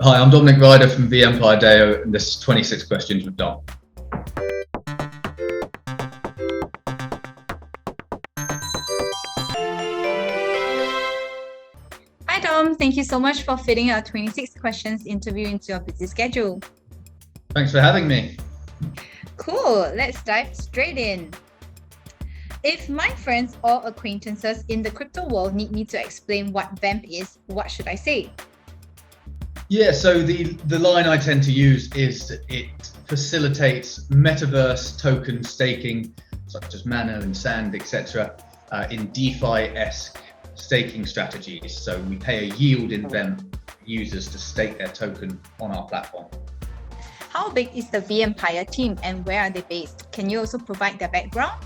Hi, I'm Dominic Ryder from vEmpire DDAO, and this is 26 Questions with Dom. Hi Dom, thank you so much for fitting our 26 questions interview into your busy schedule. Thanks for having me. Cool, let's dive straight in. If my friends or acquaintances in the crypto world need me to explain what VEMP is, what should I say? Yeah, so the line I tend to use is it facilitates metaverse token staking, such as Mana and Sand, etc., in DeFi-esque staking strategies. So we pay a yield in VEMP for users to stake their token on our platform. How big is the vEmpire team and where are they based? Can you also provide their background?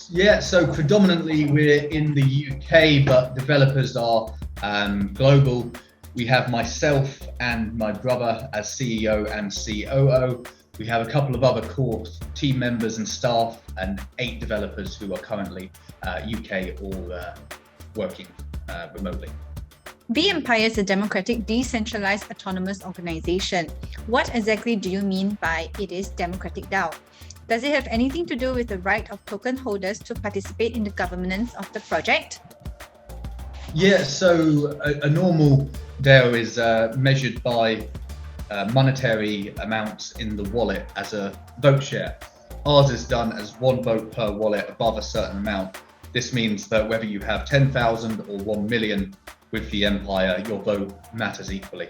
Yeah, so predominantly we're in the UK, but developers are global. We have myself and my brother as CEO and COO. We have a couple of other core team members and staff and 8 developers who are currently UK all working remotely. vEmpire is a democratic, decentralized autonomous organization. What exactly do you mean by it is democratic DAO? Does it have anything to do with the right of token holders to participate in the governance of the project? Yeah, so a normal DAO is measured by monetary amounts in the wallet as a vote share. Ours is done as 1 vote per wallet above a certain amount. This means that whether you have 10,000 or 1 million with vEmpire, your vote matters equally.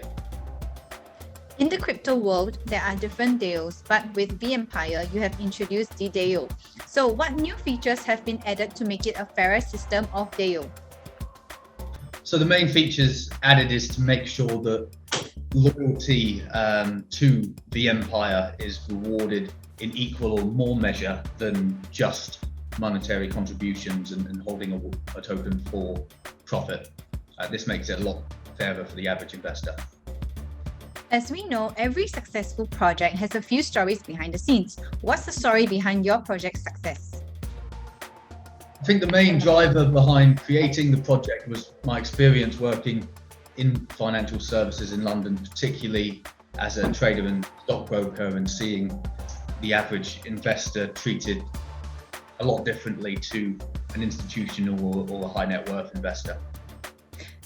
In the crypto world, there are different DAOs, but with vEmpire, you have introduced DDAO. So what new features have been added to make it a fairer system of DAO? So the main features added is to make sure that loyalty to vEmpire is rewarded in equal or more measure than just monetary contributions and holding a token for profit. This makes it a lot fairer for the average investor. As we know, every successful project has a few stories behind the scenes. What's the story behind your project's success? I think the main driver behind creating the project was my experience working in financial services in London, particularly as a trader and stockbroker, and seeing the average investor treated a lot differently to an institutional or a high net worth investor.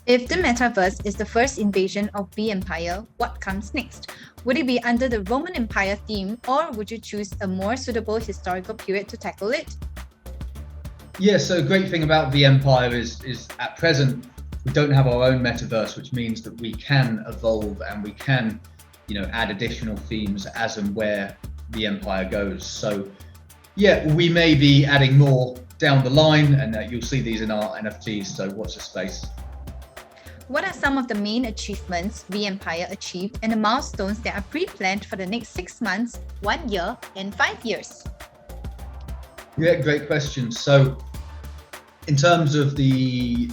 If the Metaverse is the first invasion of vEmpire, what comes next? Would it be under the Roman Empire theme, or would you choose a more suitable historical period to tackle it? Yeah, so the great thing about vEmpire is at present, we don't have our own metaverse, which means that we can evolve and we can, add additional themes as and where vEmpire goes. So yeah, we may be adding more down the line, and you'll see these in our NFTs, so watch the space. What are some of the main achievements vEmpire achieved and the milestones that are pre-planned for the next 6 months, 1 year, and 5 years? Yeah, great question. So in terms of the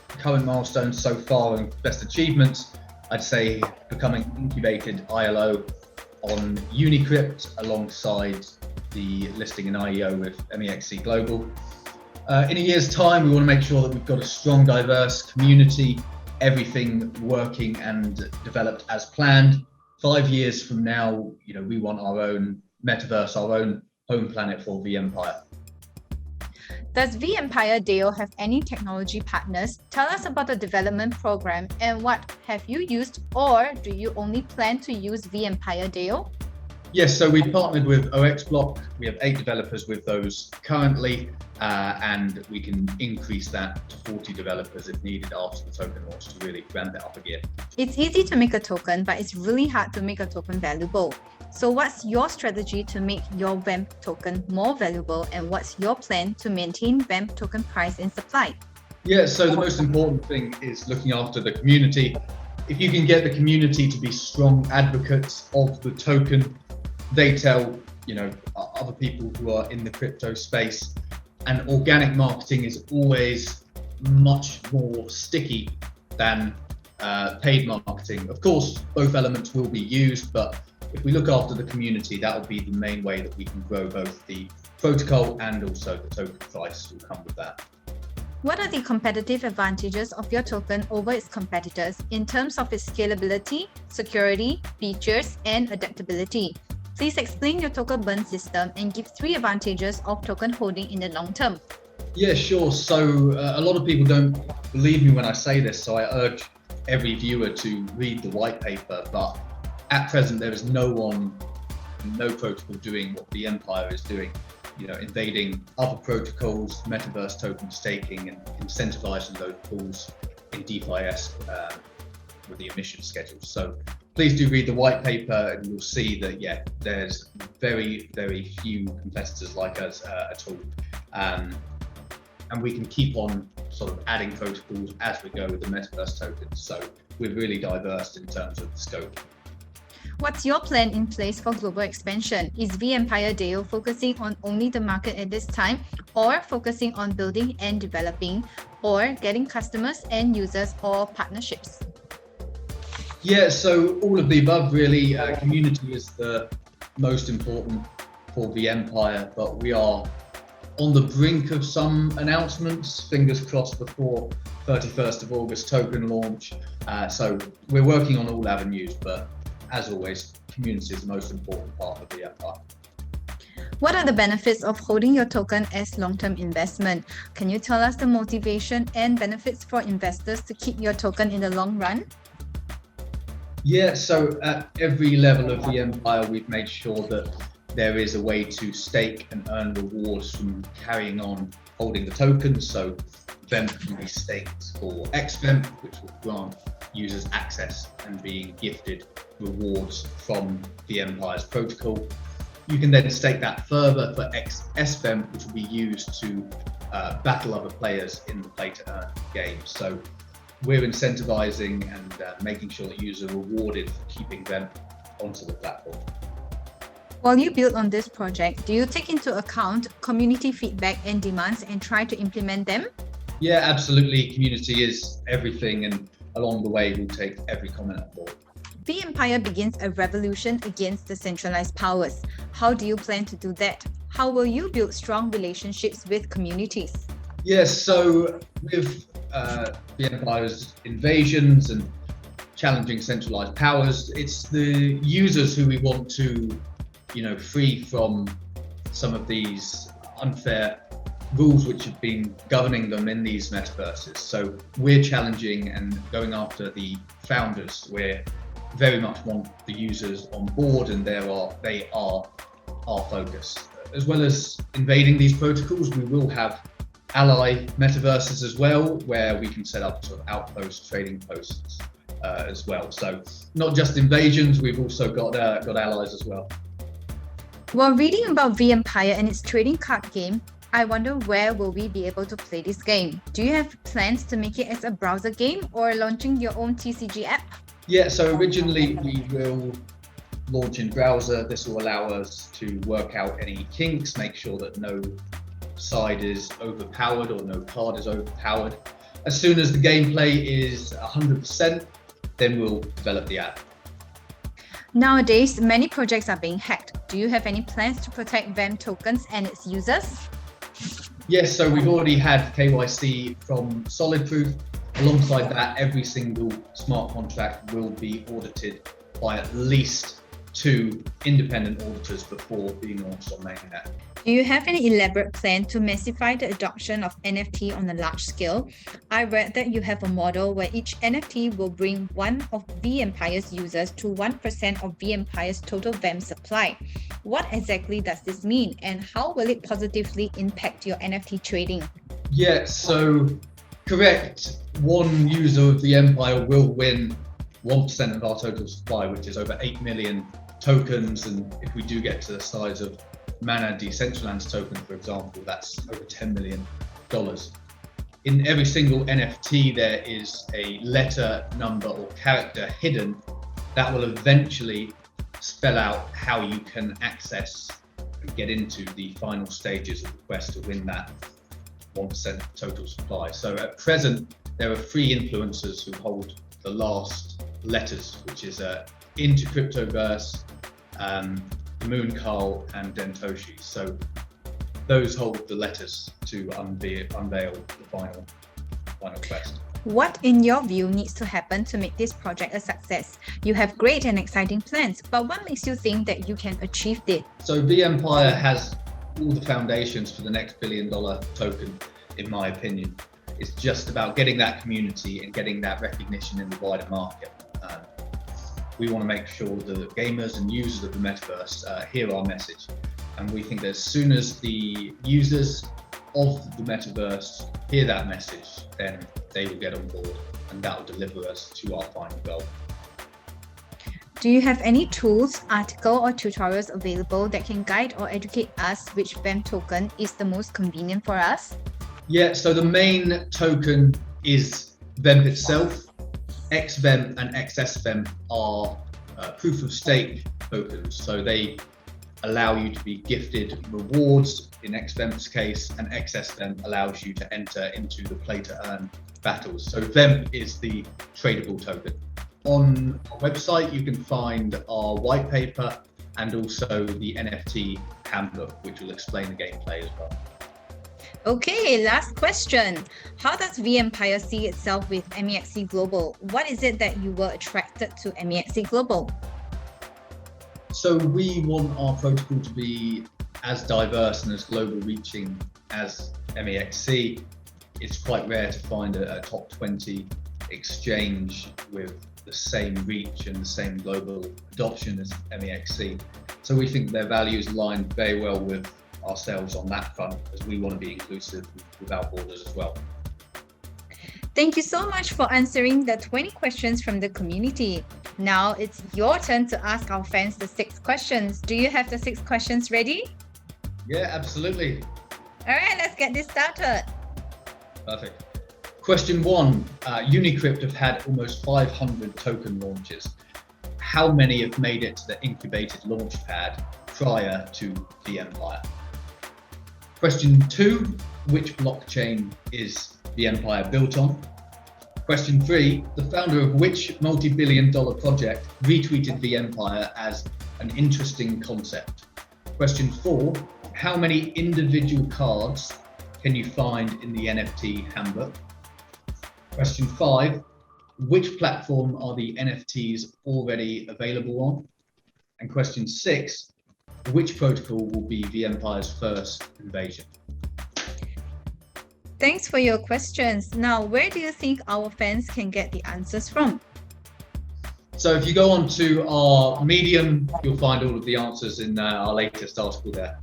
current milestones so far and best achievements, I'd say becoming incubated ILO on Unicrypt alongside the listing in IEO with MEXC Global. In a year's time, we want to make sure that we've got a strong, diverse community, everything working and developed as planned. 5 years from now, we want our own metaverse, our own home planet for vEmpire. Does vEmpire DAO have any technology partners? Tell us about the development program and what have you used, or do you only plan to use vEmpire DAO? Yes, so we partnered with OXBlock. We have 8 developers with those currently, and we can increase that to 40 developers if needed after the token launch to really ramp it up again. It's easy to make a token, but it's really hard to make a token valuable. So what's your strategy to make your VEMP token more valuable, and what's your plan to maintain VEMP token price and supply? Yeah, so the most important thing is looking after the community. If you can get the community to be strong advocates of the token, they tell other people who are in the crypto space, and organic marketing is always much more sticky than paid marketing. Of course, both elements will be used, but if we look after the community, that will be the main way that we can grow both the protocol and also the token price will come with that. What are the competitive advantages of your token over its competitors in terms of its scalability, security, features, and adaptability? Please explain your token burn system and give 3 advantages of token holding in the long term. Yeah, sure. So a lot of people don't believe me when I say this, so I urge every viewer to read the white paper. But at present, there is no protocol doing what vEmpire is doing. Invading other protocols, Metaverse token staking, and incentivizing those pools in DeFi-esque with the emission schedules. So please do read the white paper, and you'll see that there's very, very few competitors like us at all. And we can keep on sort of adding protocols as we go with the Metaverse tokens. So we're really diverse in terms of the scope. What's your plan in place for global expansion? Is vEmpire DAO focusing on only the market at this time, or focusing on building and developing, or getting customers and users or partnerships? Yeah, so all of the above really. Community is the most important for vEmpire, but we are on the brink of some announcements, fingers crossed before 31st of August token launch. So we're working on all avenues, but as always, community is the most important part of vEmpire. What are the benefits of holding your token as long-term investment? Can you tell us the motivation and benefits for investors to keep your token in the long run? Yeah, so at every level of vEmpire, we've made sure that there is a way to stake and earn rewards from carrying on holding the tokens. So VEMP can be staked for XVEMP, which will grant users access and being gifted rewards from vEmpire's protocol. You can then stake that further for SVEMP, which will be used to battle other players in the play-to-earn game. So we're incentivizing and making sure that users are rewarded for keeping VEMP onto the platform. While you build on this project, do you take into account community feedback and demands and try to implement them? Yeah, absolutely. Community is everything, and along the way, we'll take every comment on board. vEmpire begins a revolution against the centralized powers. How do you plan to do that? How will you build strong relationships with communities? Yes, so with vEmpire's invasions and challenging centralized powers, it's the users who we want to free from some of these unfair rules which have been governing them in these metaverses. So we're challenging and going after the founders. We very much want the users on board, and they are our focus. As well as invading these protocols, we will have ally metaverses as well, where we can set up sort of outpost trading posts as well. So not just invasions, we've also got allies as well. While reading about vEmpire and its trading card game, I wonder where will we be able to play this game? Do you have plans to make it as a browser game or launching your own TCG app? Yeah, so originally we will launch in browser. This will allow us to work out any kinks, make sure that no side is overpowered or no card is overpowered. As soon as the gameplay is 100%, then we'll develop the app. Nowadays, many projects are being hacked. Do you have any plans to protect VEMP tokens and its users? Yes, so we've already had KYC from SolidProof. Alongside that, every single smart contract will be audited by at least 2 independent auditors before being launched on mainnet. Do you have any elaborate plan to massify the adoption of NFT on a large scale? I read that you have a model where each NFT will bring one of vEmpire's users to 1% of vEmpire's total VEMP supply. What exactly does this mean, and how will it positively impact your NFT trading? Yeah, so correct. One user of vEmpire will win 1% of our total supply, which is over 8 million tokens. And if we do get to the size of Mana Decentralized token, for example, that's over $10 million. In every single NFT, there is a letter, number, or character hidden that will eventually spell out how you can access and get into the final stages of the quest to win that 1% total supply. So at present, there are 3 influencers who hold the last letters, which is into Cryptoverse, Moon Carl, and Dentoshi. So those hold the letters to unveil the final quest. What, in your view, needs to happen to make this project a success? You have great and exciting plans, but what makes you think that you can achieve this? So vEmpire has all the foundations for the next $1 billion token, in my opinion. It's just about getting that community and getting that recognition in the wider market. We want to make sure the gamers and users of the Metaverse hear our message. And we think that as soon as the users of the Metaverse hear that message, then they will get on board, and that will deliver us to our final goal. Do you have any tools, article, or tutorials available that can guide or educate us which VEMP token is the most convenient for us? Yeah, so the main token is VEMP itself. XVEMP and XSVEMP are proof of stake tokens. So they allow you to be gifted rewards in XVEMP's case, and XSVEMP allows you to enter into the play to earn battles. So VEMP is the tradable token. On our website, you can find our white paper and also the NFT handbook, which will explain the gameplay as well. Okay, last question. How does vEmpire see itself with MEXC Global? What is it that you were attracted to MEXC Global? So we want our protocol to be as diverse and as global reaching as MEXC. It's quite rare to find a top 20 exchange with the same reach and the same global adoption as MEXC. So we think their values align very well with ourselves on that front, as we want to be inclusive without borders as well. Thank you so much for answering the 20 questions from the community. Now it's your turn to ask our fans the 6 questions. Do you have the 6 questions ready? Yeah, absolutely. All right, let's get this started. Perfect. Question 1. Unicrypt have had almost 500 token launches. How many have made it to the incubated launchpad prior to vEmpire? Question 2. Which blockchain is vEmpire built on? Question 3. The founder of which multi-billion-dollar project retweeted vEmpire as an interesting concept? Question 4. How many individual cards can you find in the NFT handbook? Question 5. Which platform are the NFTs already available on? And question 6. Which protocol will be vEmpire's first invasion? Thanks for your questions. Now, where do you think our fans can get the answers from? So if you go on to our Medium, you'll find all of the answers in our latest article there.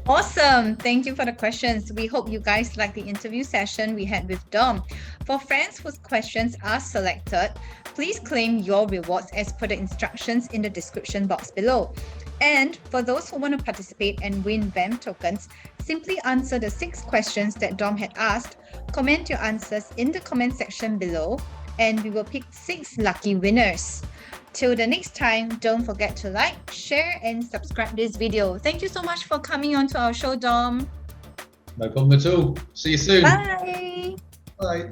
Awesome. Thank you for the questions. We hope you guys like the interview session we had with Dom. For friends whose questions are selected, please claim your rewards as per the instructions in the description box below. And for those who want to participate and win VEMP tokens, simply answer the 6 questions that Dom had asked, comment your answers in the comment section below, and we will pick 6 lucky winners. Till the next time, don't forget to like, share, and subscribe this video. Thank you so much for coming on to our show, Dom. No problem at all. See you soon. Bye. Bye.